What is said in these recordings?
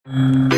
Boa.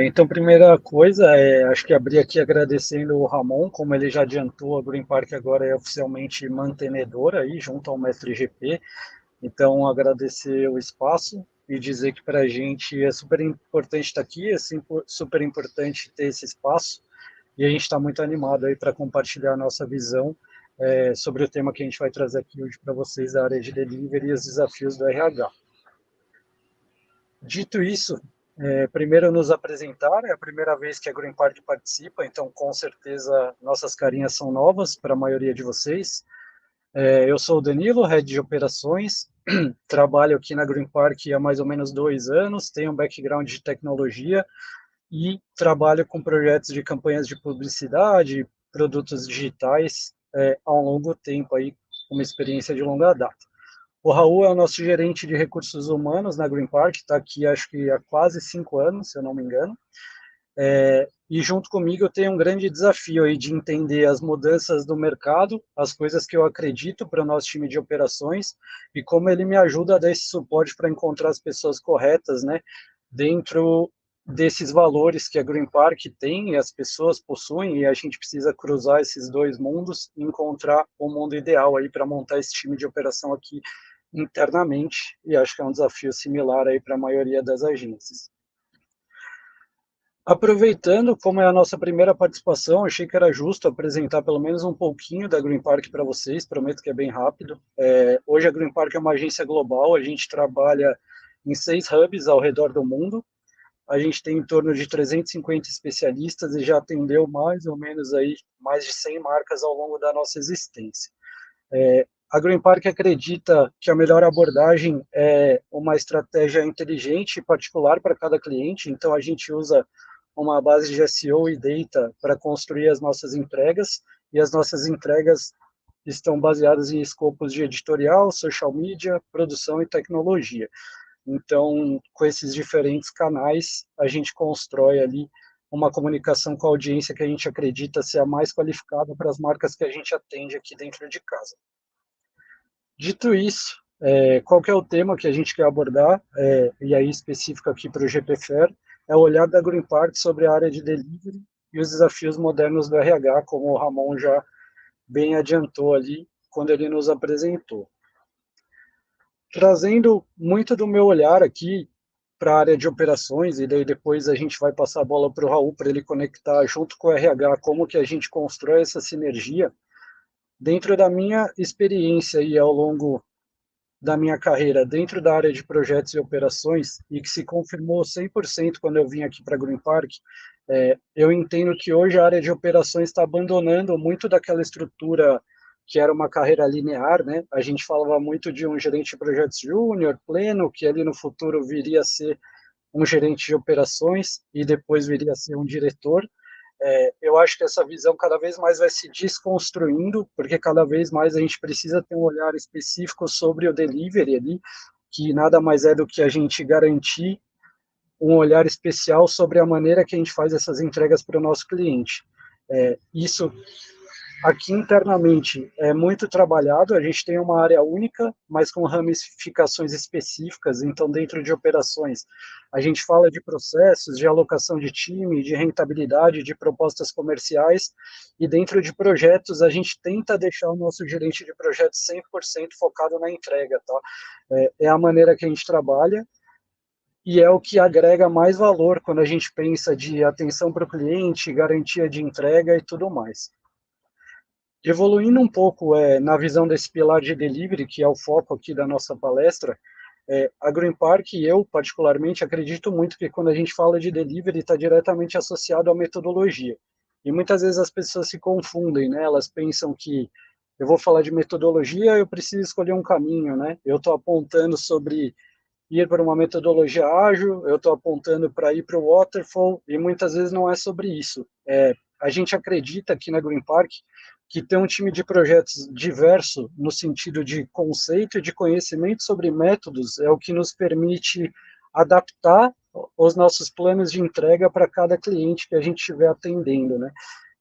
Então, primeira coisa, acho que abrir aqui agradecendo o Ramon, como ele já adiantou, a Green Park agora é oficialmente mantenedora aí, junto ao Mestre GP. Então, agradecer o espaço e dizer que para a gente é super importante estar aqui, é super importante ter esse espaço, e a gente está muito animado aí para compartilhar a nossa visão sobre o tema que a gente vai trazer aqui hoje para vocês, da área de delivery e os desafios do RH. Dito isso, primeiro nos apresentar, é a primeira vez que a Green Park participa, então com certeza nossas carinhas são novas para a maioria de vocês. Eu sou o Danilo, Head de Operações, trabalho aqui na Green Park há mais ou menos 2 anos, tenho um background de tecnologia e trabalho com projetos de campanhas de publicidade, produtos digitais, há um longo tempo aí, uma experiência de longa data. O Raul é o nosso gerente de recursos humanos na Green Park, está aqui acho que há quase 5 anos, se eu não me engano. E junto comigo eu tenho um grande desafio aí de entender as mudanças do mercado, as coisas que eu acredito para o nosso time de operações e como ele me ajuda a dar esse suporte para encontrar as pessoas corretas, né, dentro desses valores que a Green Park tem e as pessoas possuem, e a gente precisa cruzar esses dois mundos e encontrar o mundo ideal aí para montar esse time de operação aqui internamente, e acho que é um desafio similar aí para a maioria das agências. Aproveitando, como é a nossa primeira participação, achei que era justo apresentar pelo menos um pouquinho da Green Park para vocês, prometo que é bem rápido. Hoje a Green Park é uma agência global, a gente trabalha em 6 hubs ao redor do mundo, a gente tem em torno de 350 especialistas e já atendeu mais ou menos aí mais de 100 marcas ao longo da nossa existência. A Green Park acredita que a melhor abordagem é uma estratégia inteligente e particular para cada cliente, então a gente usa uma base de SEO e data para construir as nossas entregas, e as nossas entregas estão baseadas em escopos de editorial, social media, produção e tecnologia. Então, com esses diferentes canais, a gente constrói ali uma comunicação com a audiência que a gente acredita ser a mais qualificada para as marcas que a gente atende aqui dentro de casa. Dito isso, qual que é o tema que a gente quer abordar, e aí específico aqui para o GPFair, é o olhar da Green Park sobre a área de delivery e os desafios modernos do RH, como o Ramon já bem adiantou ali quando ele nos apresentou. Trazendo muito do meu olhar aqui para a área de operações, e daí depois a gente vai passar a bola para o Raul para ele conectar junto com o RH como que a gente constrói essa sinergia. Dentro da minha experiência e ao longo da minha carreira dentro da área de projetos e operações, e que se confirmou 100% quando eu vim aqui para a Green Park, eu entendo que hoje a área de operações está abandonando muito daquela estrutura que era uma carreira linear, né? A gente falava muito de um gerente de projetos júnior, pleno, que ali no futuro viria a ser um gerente de operações e depois viria a ser um diretor. Eu acho que essa visão cada vez mais vai se desconstruindo, porque cada vez mais a gente precisa ter um olhar específico sobre o delivery ali, que nada mais é do que a gente garantir um olhar especial sobre a maneira que a gente faz essas entregas para o nosso cliente. Isso aqui internamente é muito trabalhado, a gente tem uma área única, mas com ramificações específicas, então dentro de operações a gente fala de processos, de alocação de time, de rentabilidade, de propostas comerciais, e dentro de projetos a gente tenta deixar o nosso gerente de projetos 100% focado na entrega, tá? É a maneira que a gente trabalha, e é o que agrega mais valor quando a gente pensa de atenção para o cliente, garantia de entrega e tudo mais. Evoluindo um pouco na visão desse pilar de delivery, que é o foco aqui da nossa palestra, A Green Park, eu particularmente acredito muito que quando a gente fala de delivery está diretamente associado à metodologia. E muitas vezes as pessoas se confundem, né? Elas pensam que eu vou falar de metodologia, eu preciso escolher um caminho, né? Eu estou apontando sobre ir para uma metodologia ágil, eu estou apontando para ir para o waterfall, e muitas vezes não é sobre isso. A gente acredita aqui na Green Park que ter um time de projetos diverso no sentido de conceito e de conhecimento sobre métodos é o que nos permite adaptar os nossos planos de entrega para cada cliente que a gente estiver atendendo, né?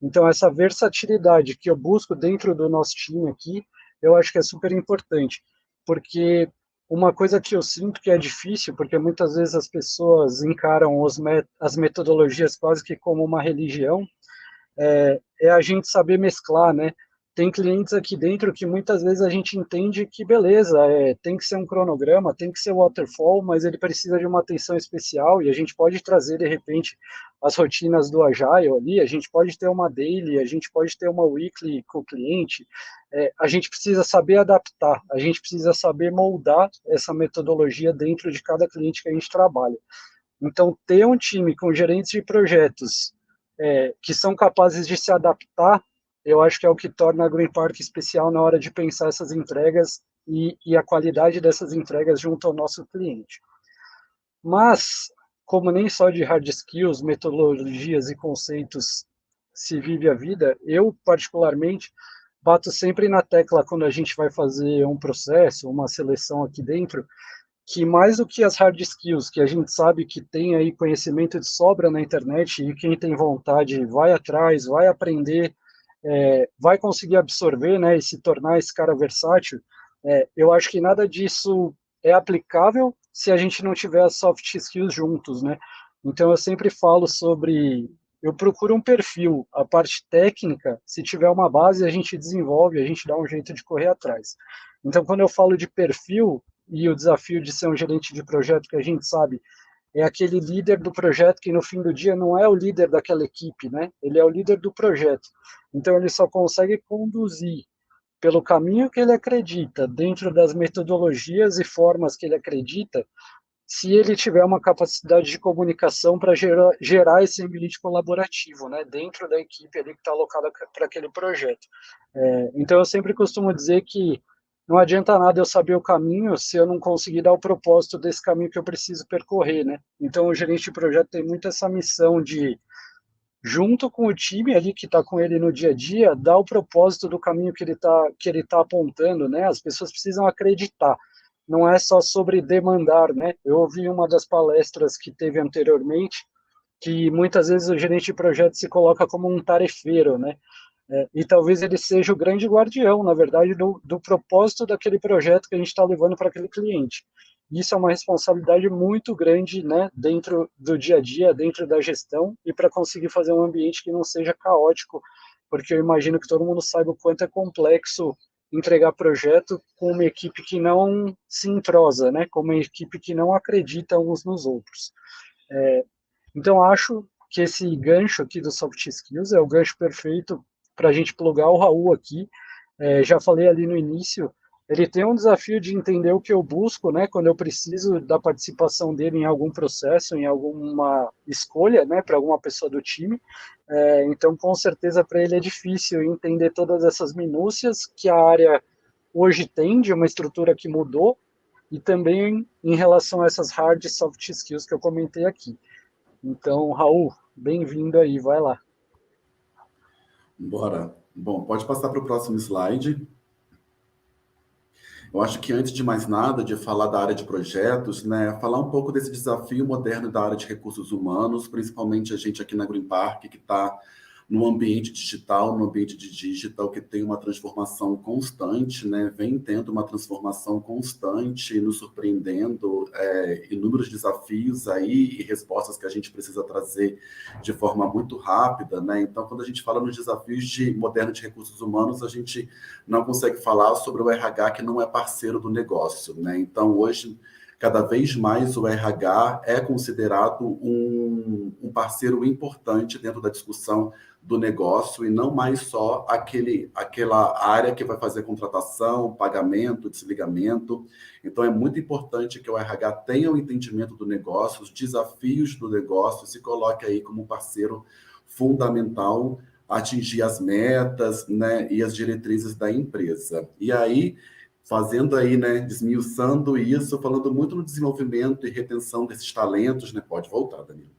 Então, essa versatilidade que eu busco dentro do nosso time aqui, eu acho que é super importante, porque uma coisa que eu sinto que é difícil, porque muitas vezes as pessoas encaram as metodologias quase que como uma religião, é a gente saber mesclar, né? Tem clientes aqui dentro que muitas vezes a gente entende que, beleza, tem que ser um cronograma, tem que ser waterfall, mas ele precisa de uma atenção especial e a gente pode trazer, de repente, as rotinas do Agile ali, a gente pode ter uma daily, a gente pode ter uma weekly com o cliente, a gente precisa saber adaptar, a gente precisa saber moldar essa metodologia dentro de cada cliente que a gente trabalha. Então, ter um time com gerentes de projetos que são capazes de se adaptar, eu acho que é o que torna a Green Park especial na hora de pensar essas entregas e a qualidade dessas entregas junto ao nosso cliente. Mas, como nem só de hard skills, metodologias e conceitos se vive a vida, eu, particularmente, bato sempre na tecla quando a gente vai fazer um processo, uma seleção aqui dentro, que mais do que as hard skills, que a gente sabe que tem aí conhecimento de sobra na internet e quem tem vontade vai atrás, vai aprender, vai conseguir absorver, né, e se tornar esse cara versátil, eu acho que nada disso é aplicável se a gente não tiver as soft skills juntos, né? Então eu sempre falo sobre, eu procuro um perfil, a parte técnica, se tiver uma base a gente desenvolve, a gente dá um jeito de correr atrás. Então quando eu falo de perfil e o desafio de ser um gerente de projeto que a gente sabe é aquele líder do projeto que no fim do dia não é o líder daquela equipe, né? Ele é o líder do projeto. Então ele só consegue conduzir pelo caminho que ele acredita, dentro das metodologias e formas que ele acredita, se ele tiver uma capacidade de comunicação para gerar esse ambiente colaborativo, né, dentro da equipe ali que está alocada para aquele projeto. Então eu sempre costumo dizer que não adianta nada eu saber o caminho se eu não conseguir dar o propósito desse caminho que eu preciso percorrer, né? Então o gerente de projeto tem muito essa missão de junto com o time ali que está com ele no dia a dia, dar o propósito do caminho que ele tá apontando, né? As pessoas precisam acreditar. Não é só sobre demandar, né? Eu ouvi uma das palestras que teve anteriormente que muitas vezes o gerente de projeto se coloca como um tarefeiro, né? E talvez ele seja o grande guardião, na verdade, do propósito daquele projeto que a gente está levando para aquele cliente. Isso é uma responsabilidade muito grande, né, dentro do dia a dia, dentro da gestão, e para conseguir fazer um ambiente que não seja caótico, porque eu imagino que todo mundo saiba o quanto é complexo entregar projeto com uma equipe que não se entrosa, né, com uma equipe que não acredita uns nos outros. Então, acho que esse gancho aqui do Soft Skills é o gancho perfeito para a gente plugar o Raul aqui. Já falei ali no início, ele tem um desafio de entender o que eu busco, né, quando eu preciso da participação dele em algum processo, em alguma escolha, né, para alguma pessoa do time. Então, com certeza, para ele é difícil entender todas essas minúcias que a área hoje tem, de uma estrutura que mudou, e também em relação a essas hard e soft skills que eu comentei aqui. Então, Raul, bem-vindo aí, vai lá. Bora. Bom, pode passar para o próximo slide. Eu acho que antes de mais nada, de falar da área de projetos, né, falar um pouco desse desafio moderno da área de recursos humanos, principalmente a gente aqui na Green Park, que está no ambiente digital, no ambiente de digital, que tem uma transformação constante, né, vem tendo uma transformação constante, nos surpreendendo, inúmeros desafios aí e respostas que a gente precisa trazer de forma muito rápida, né? Então, quando a gente fala nos desafios modernos de recursos humanos, a gente não consegue falar sobre o RH que não é parceiro do negócio, né? Então, hoje, cada vez mais o RH é considerado um parceiro importante dentro da discussão do negócio e não mais só aquela área que vai fazer contratação, pagamento, desligamento. Então, é muito importante que o RH tenha o entendimento do negócio, os desafios do negócio, se coloque aí como parceiro fundamental a atingir as metas, né, e as diretrizes da empresa. E aí, fazendo aí, né, desmiuçando isso, falando muito no desenvolvimento e retenção desses talentos, né, pode voltar, Danilo.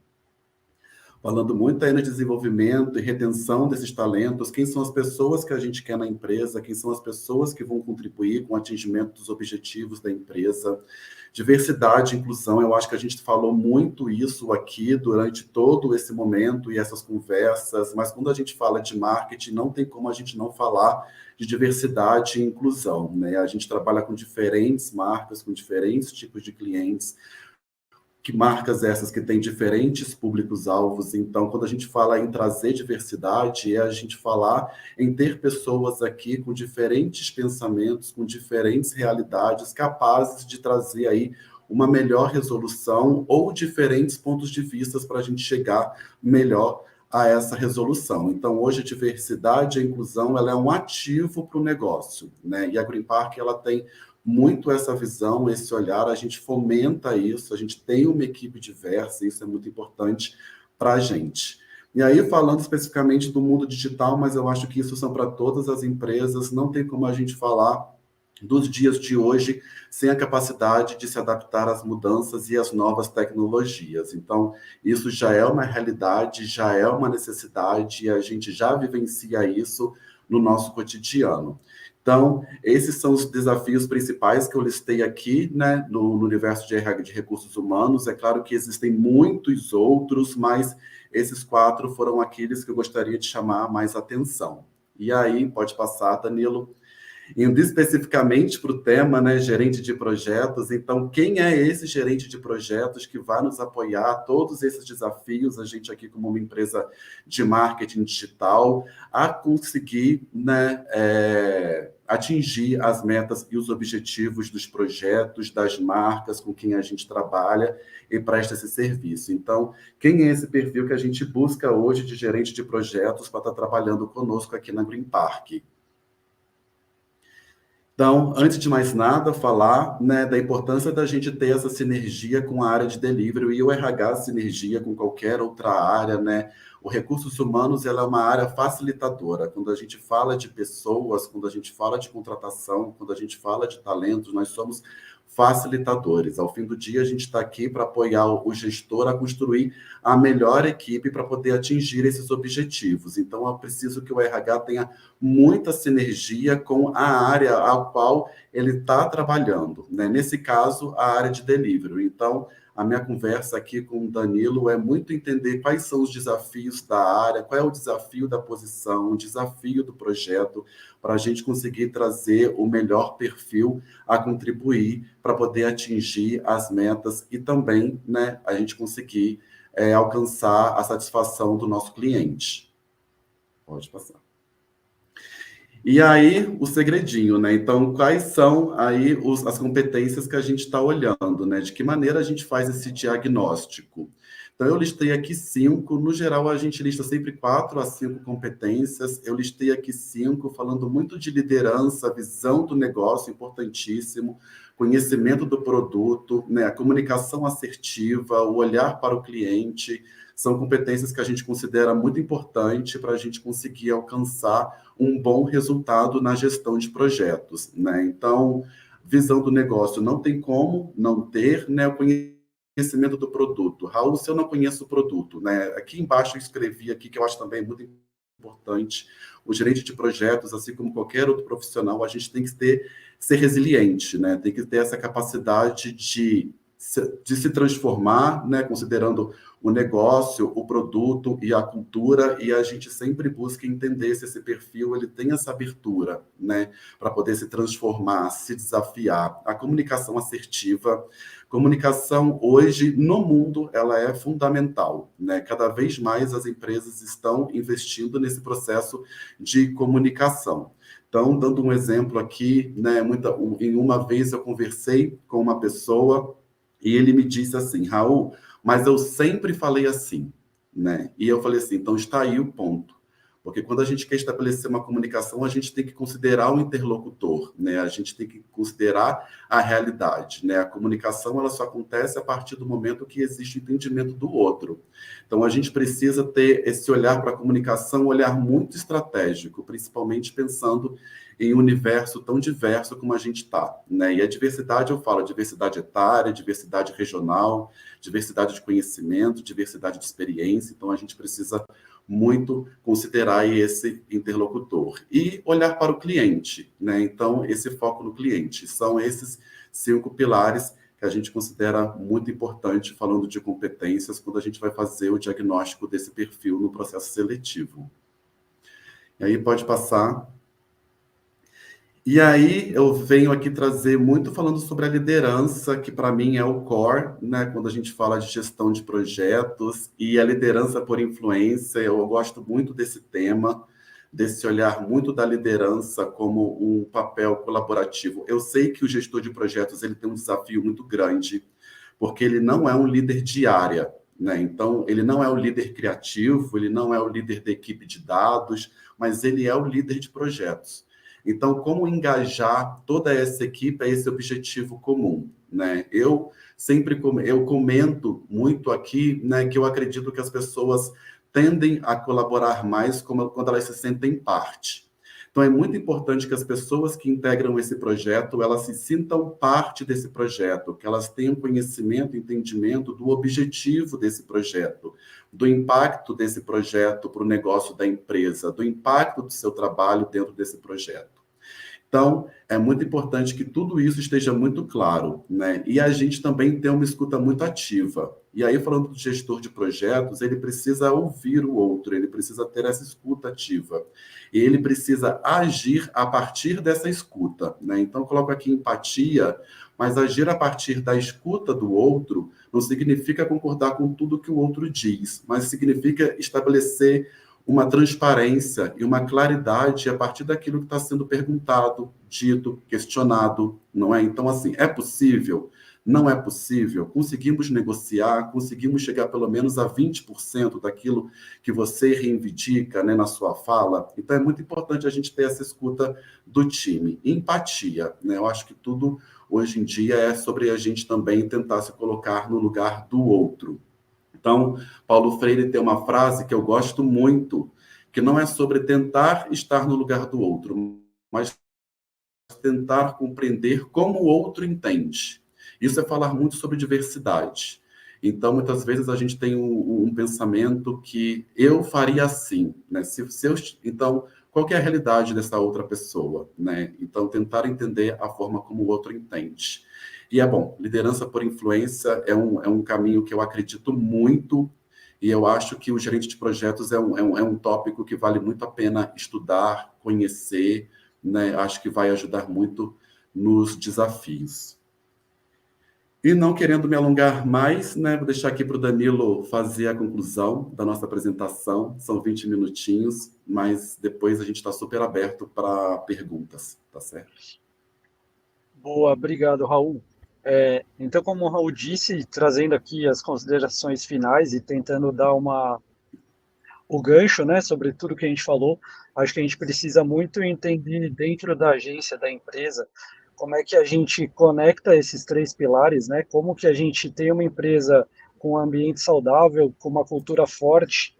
Falando muito aí no desenvolvimento e retenção desses talentos, quem são as pessoas que a gente quer na empresa, quem são as pessoas que vão contribuir com o atingimento dos objetivos da empresa. Diversidade e inclusão, eu acho que a gente falou muito isso aqui durante todo esse momento e essas conversas, mas quando a gente fala de marketing, não tem como a gente não falar de diversidade e inclusão, né? A gente trabalha com diferentes marcas, com diferentes tipos de clientes, que marcas essas que têm diferentes públicos-alvos. Então, quando a gente fala em trazer diversidade, é a gente falar em ter pessoas aqui com diferentes pensamentos, com diferentes realidades, capazes de trazer aí uma melhor resolução ou diferentes pontos de vista para a gente chegar melhor a essa resolução. Então, hoje a diversidade e a inclusão ela é um ativo para o negócio, né? E a Green Park ela tem muito essa visão, esse olhar, a gente fomenta isso, a gente tem uma equipe diversa, isso é muito importante para a gente. E aí, falando especificamente do mundo digital, mas eu acho que isso são para todas as empresas, não tem como a gente falar dos dias de hoje sem a capacidade de se adaptar às mudanças e às novas tecnologias. Então, isso já é uma realidade, já é uma necessidade, e a gente já vivencia isso no nosso cotidiano. Então, esses são os desafios principais que eu listei aqui, né, no universo de RH de recursos humanos. É claro que existem muitos outros, mas esses 4 foram aqueles que eu gostaria de chamar mais atenção. E aí, pode passar, Danilo. Indo especificamente para o tema, né, gerente de projetos. Então, quem é esse gerente de projetos que vai nos apoiar a todos esses desafios, a gente aqui como uma empresa de marketing digital, a conseguir, né, atingir as metas e os objetivos dos projetos, das marcas com quem a gente trabalha e presta esse serviço. Então, quem é esse perfil que a gente busca hoje de gerente de projetos para estar trabalhando conosco aqui na Green Park? Então, antes de mais nada, falar, né, da importância da gente ter essa sinergia com a área de delivery e o RH sinergia com qualquer outra área, né? O recursos humanos ela é uma área facilitadora. Quando a gente fala de pessoas, quando a gente fala de contratação, quando a gente fala de talentos, nós somos facilitadores. Ao fim do dia, a gente está aqui para apoiar o gestor a construir a melhor equipe para poder atingir esses objetivos. Então, é preciso que o RH tenha muita sinergia com a área a qual ele está trabalhando, né? Nesse caso, a área de delivery. Então, a minha conversa aqui com o Danilo é muito entender quais são os desafios da área, qual é o desafio da posição, o desafio do projeto, para a gente conseguir trazer o melhor perfil a contribuir para poder atingir as metas e também, né, a gente conseguir alcançar a satisfação do nosso cliente. Pode passar. E aí, o segredinho, né? Então, quais são aí as competências que a gente está olhando, né? De que maneira a gente faz esse diagnóstico? Então, eu listei aqui 5. No geral, a gente lista sempre 4 a 5 competências. Eu listei aqui 5, falando muito de liderança, visão do negócio, importantíssimo, conhecimento do produto, né? A comunicação assertiva, o olhar para o cliente, são competências que a gente considera muito importante para a gente conseguir alcançar um bom resultado na gestão de projetos, né? Então, visão do negócio não tem como não ter, né, o conhecimento do produto. Raul, se eu não conheço o produto, né? Aqui embaixo eu escrevi aqui que eu acho também muito importante. O gerente de projetos, assim como qualquer outro profissional, a gente tem que ser resiliente, né? Tem que ter essa capacidade de se transformar, né, considerando o negócio, o produto e a cultura, e a gente sempre busca entender se esse perfil ele tem essa abertura, né, para poder se transformar, se desafiar. A comunicação assertiva, comunicação hoje no mundo, ela é fundamental, né? Cada vez mais as empresas estão investindo nesse processo de comunicação. Então, dando um exemplo aqui, né, em uma vez eu conversei com uma pessoa E ele me disse assim, Raul, mas eu sempre falei assim, né? E eu falei assim, então está aí o ponto. Porque quando a gente quer estabelecer uma comunicação, a gente tem que considerar o interlocutor, né? A gente tem que considerar a realidade, né? A comunicação, ela só acontece a partir do momento que existe o entendimento do outro. Então, a gente precisa ter esse olhar para a comunicação, um olhar muito estratégico, principalmente pensando em um universo tão diverso como a gente está, né? E a diversidade, eu falo, diversidade etária, diversidade regional, diversidade de conhecimento, diversidade de experiência. Então, a gente precisa muito considerar esse interlocutor e olhar para o cliente, né? Então, esse foco no cliente. São esses 5 pilares que a gente considera muito importante falando de competências quando a gente vai fazer o diagnóstico desse perfil no processo seletivo. E aí pode passar. E aí eu venho aqui trazer muito falando sobre a liderança, que para mim é o core, né? Quando a gente fala de gestão de projetos e a liderança por influência, eu gosto muito desse tema, desse olhar muito da liderança como um papel colaborativo. Eu sei que o gestor de projetos ele tem um desafio muito grande, porque ele não é um líder de área, né? Então, ele não é o líder criativo, ele não é o líder da equipe de dados, mas ele é o líder de projetos. Então, como engajar toda essa equipe a esse objetivo comum, né? Eu sempre eu comento muito aqui, né, que eu acredito que as pessoas tendem a colaborar mais quando elas se sentem parte. Então, é muito importante que as pessoas que integram esse projeto, elas se sintam parte desse projeto, que elas tenham conhecimento, entendimento do objetivo desse projeto, do impacto desse projeto para o negócio da empresa, do impacto do seu trabalho dentro desse projeto. Então, é muito importante que tudo isso esteja muito claro, né? E a gente também tem uma escuta muito ativa. E aí, falando do gestor de projetos, ele precisa ouvir o outro, ele precisa ter essa escuta ativa. E ele precisa agir a partir dessa escuta, né? Então, eu coloco aqui empatia, mas agir a partir da escuta do outro não significa concordar com tudo que o outro diz, mas significa estabelecer uma transparência e uma claridade a partir daquilo que está sendo perguntado, dito, questionado, não é? Então, assim, é possível? Não é possível? Conseguimos negociar, conseguimos chegar pelo menos a 20% daquilo que você reivindica, né, na sua fala? Então, é muito importante a gente ter essa escuta do time. Empatia, né? Eu acho que tudo, hoje em dia, é sobre a gente também tentar se colocar no lugar do outro. Então, Paulo Freire tem uma frase que eu gosto muito, que não é sobre tentar estar no lugar do outro, mas tentar compreender como o outro entende. Isso é falar muito sobre diversidade. Então, muitas vezes a gente tem um pensamento que eu faria assim, né? Então, qual que é a realidade dessa outra pessoa, né? Então, tentar entender a forma como o outro entende. E é bom, liderança por influência é um caminho que eu acredito muito e eu acho que o gerente de projetos é um tópico que vale muito a pena estudar, conhecer, né? Acho que vai ajudar muito nos desafios. E não querendo me alongar mais, né, vou deixar aqui para o Danilo fazer a conclusão da nossa apresentação. São 20 minutinhos, mas depois a gente está super aberto para perguntas, tá certo? Boa, obrigado, Raul. Então, como o Raul disse, trazendo aqui as considerações finais e tentando dar o gancho, né, sobre tudo que a gente falou, acho que a gente precisa muito entender dentro da agência, da empresa, como é que a gente conecta esses 3 pilares, né, como que a gente tem uma empresa com um ambiente saudável, com uma cultura forte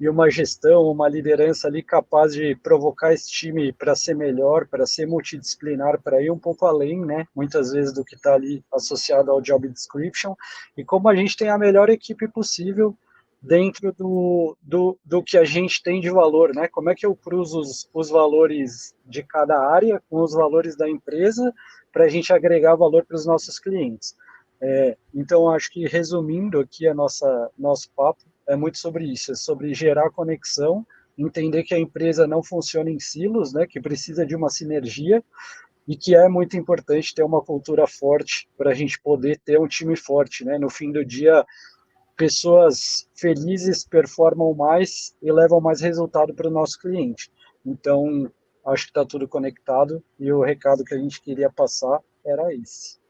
e uma gestão, uma liderança ali capaz de provocar esse time para ser melhor, para ser multidisciplinar, para ir um pouco além, né, muitas vezes do que está ali associado ao job description, e como a gente tem a melhor equipe possível dentro do que a gente tem de valor, né? Como é que eu cruzo os valores de cada área com os valores da empresa para a gente agregar valor para os nossos clientes. Então, acho que resumindo aqui nosso papo, é muito sobre isso, é sobre gerar conexão, entender que a empresa não funciona em silos, né, que precisa de uma sinergia e que é muito importante ter uma cultura forte para a gente poder ter um time forte, né? No fim do dia, pessoas felizes performam mais e levam mais resultado para o nosso cliente. Então, acho que está tudo conectado e o recado que a gente queria passar era esse.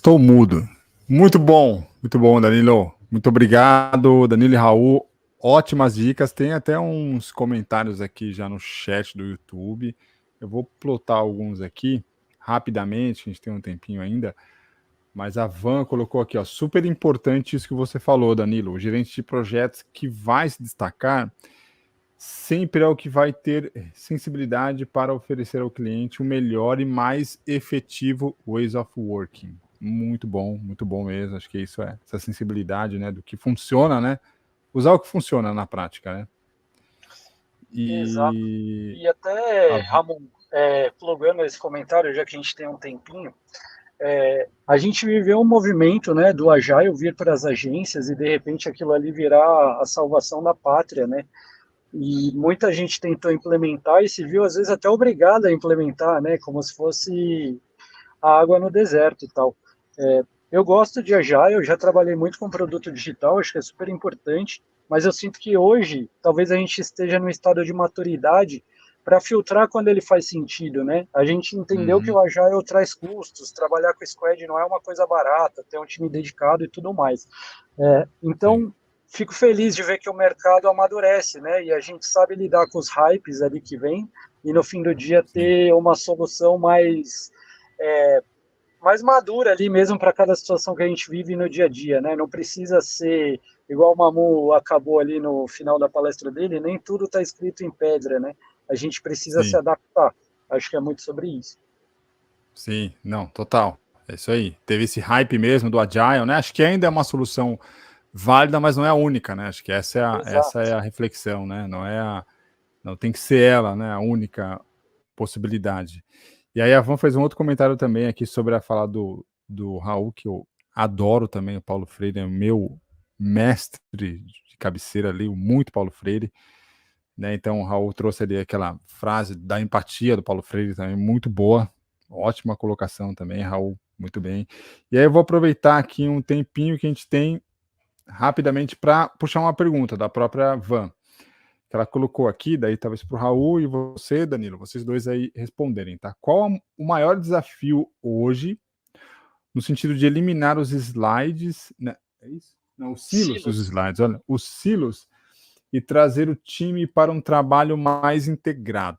Estou mudo. Muito bom, Danilo. Muito obrigado, Danilo e Raul. Ótimas dicas. Tem até uns comentários aqui já no chat do YouTube. Eu vou plotar alguns aqui rapidamente, a gente tem um tempinho ainda. Mas a Van colocou aqui, ó, super importante isso que você falou, Danilo. O gerente de projetos que vai se destacar sempre é o que vai ter sensibilidade para oferecer ao cliente o melhor e mais efetivo ways of working. Muito bom mesmo. Acho que isso é essa sensibilidade, né, do que funciona, né? Usar o que funciona na prática, né? Exato. E até, Ramon, plugando esse comentário, já que a gente tem um tempinho, a gente viveu um movimento, né, do Agile vir para as agências e de repente aquilo ali virar a salvação da pátria, né? E muita gente tentou implementar e se viu às vezes até obrigada a implementar, né, como se fosse a água no deserto e tal. Eu gosto de Agile, eu já trabalhei muito com produto digital, acho que é super importante, mas eu sinto que hoje talvez a gente esteja num estado de maturidade para filtrar quando ele faz sentido, né? A gente entendeu que o Agile traz custos, trabalhar com Squad não é uma coisa barata, ter um time dedicado e tudo mais. Então, fico feliz de ver que o mercado amadurece, né? E a gente sabe lidar com os hypes ali que vem e no fim do dia ter uma solução mais madura ali mesmo para cada situação que a gente vive no dia a dia, né? Não precisa ser igual o Mamu acabou ali no final da palestra dele, nem tudo está escrito em pedra, né? A gente precisa se adaptar. Acho que é muito sobre isso. Sim, não, total. É isso aí. Teve esse hype mesmo do Agile, né? Acho que ainda é uma solução válida, mas não é a única, né? Acho que essa é a reflexão, né? Não tem que ser ela, né? A única possibilidade. E aí a Van fez um outro comentário também aqui sobre a fala do Raul, que eu adoro também, o Paulo Freire é meu mestre de cabeceira ali, muito Paulo Freire, né? Então o Raul trouxe ali aquela frase da empatia do Paulo Freire também, muito boa, ótima colocação também, Raul, muito bem. E aí eu vou aproveitar aqui um tempinho que a gente tem rapidamente para puxar uma pergunta da própria Van, que ela colocou aqui, daí talvez para o Raul e você, Danilo, vocês dois aí responderem, tá? Qual o maior desafio hoje, no sentido de eliminar os slides, né? É isso? Não, os silos dos slides, olha, os silos, e trazer o time para um trabalho mais integrado?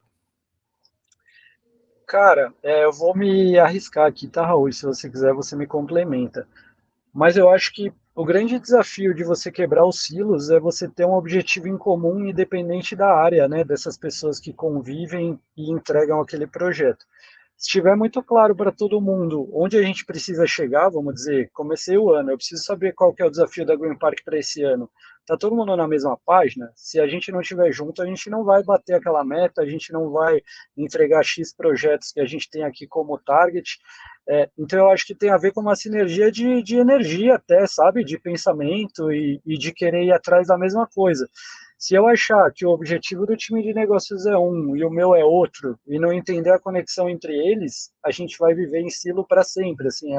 Cara, eu vou me arriscar aqui, tá, Raul? Se você quiser, você me complementa. Mas eu acho que o grande desafio de você quebrar os silos é você ter um objetivo em comum, independente da área, né? Dessas pessoas que convivem e entregam aquele projeto. Se estiver muito claro para todo mundo onde a gente precisa chegar, vamos dizer, comecei o ano, eu preciso saber qual que é o desafio da Green Park para esse ano. Tá todo mundo na mesma página? Se a gente não estiver junto, a gente não vai bater aquela meta, a gente não vai entregar X projetos que a gente tem aqui como target. Então eu acho que tem a ver com uma sinergia de energia até, sabe? De pensamento e de querer ir atrás da mesma coisa. Se eu achar que o objetivo do time de negócios é um e o meu é outro, e não entender a conexão entre eles, a gente vai viver em silo para sempre, assim,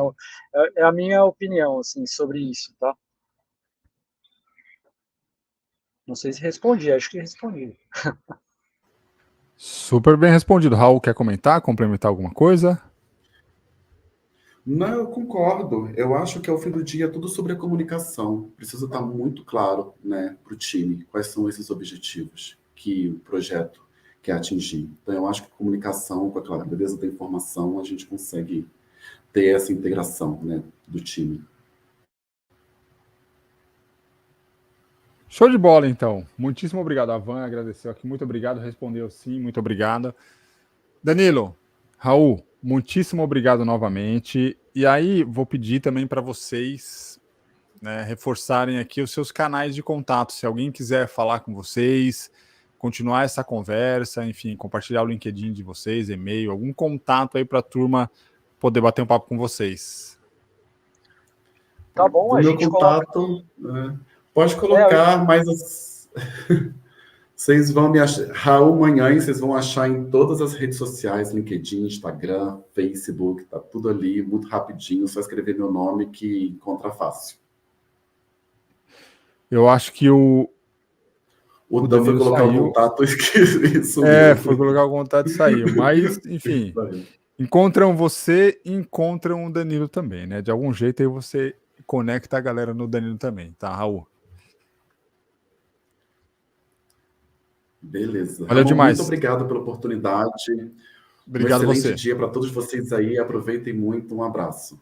é a minha opinião, assim, sobre isso, tá? Não sei se respondi, acho que respondi. Super bem respondido. Raul, quer comentar, complementar alguma coisa? Não, eu concordo. Eu acho que ao fim do dia é tudo sobre a comunicação. Precisa estar muito claro, né, para o time quais são esses objetivos que o projeto quer atingir. Então, eu acho que comunicação, com a clareza da informação, a gente consegue ter essa integração, né, do time. Show de bola, então. Muitíssimo obrigado. A Van agradeceu aqui. Muito obrigado. Respondeu sim. Muito obrigado. Danilo, Raul, muitíssimo obrigado novamente. E aí, vou pedir também para vocês, né, reforçarem aqui os seus canais de contato. Se alguém quiser falar com vocês, continuar essa conversa, enfim, compartilhar o LinkedIn de vocês, e-mail, algum contato aí para a turma poder bater um papo com vocês. Tá bom, o a meu gente contato, pode colocar, mas vocês vão me achar, Raul Manhães, vocês vão achar em todas as redes sociais, LinkedIn, Instagram, Facebook, tá tudo ali, muito rapidinho, só escrever meu nome que encontra fácil. Eu acho que o Dan foi colocar saiu. o contato, esqueci isso. Foi colocar o contato e saiu. Mas, enfim, encontram você e encontram o Danilo também, né? De algum jeito aí você conecta a galera no Danilo também, tá, Raul? Beleza. Valeu Ramon, muito demais. obrigado pela oportunidade. Obrigado Um excelente você. dia para todos vocês aí. Aproveitem muito. Um abraço.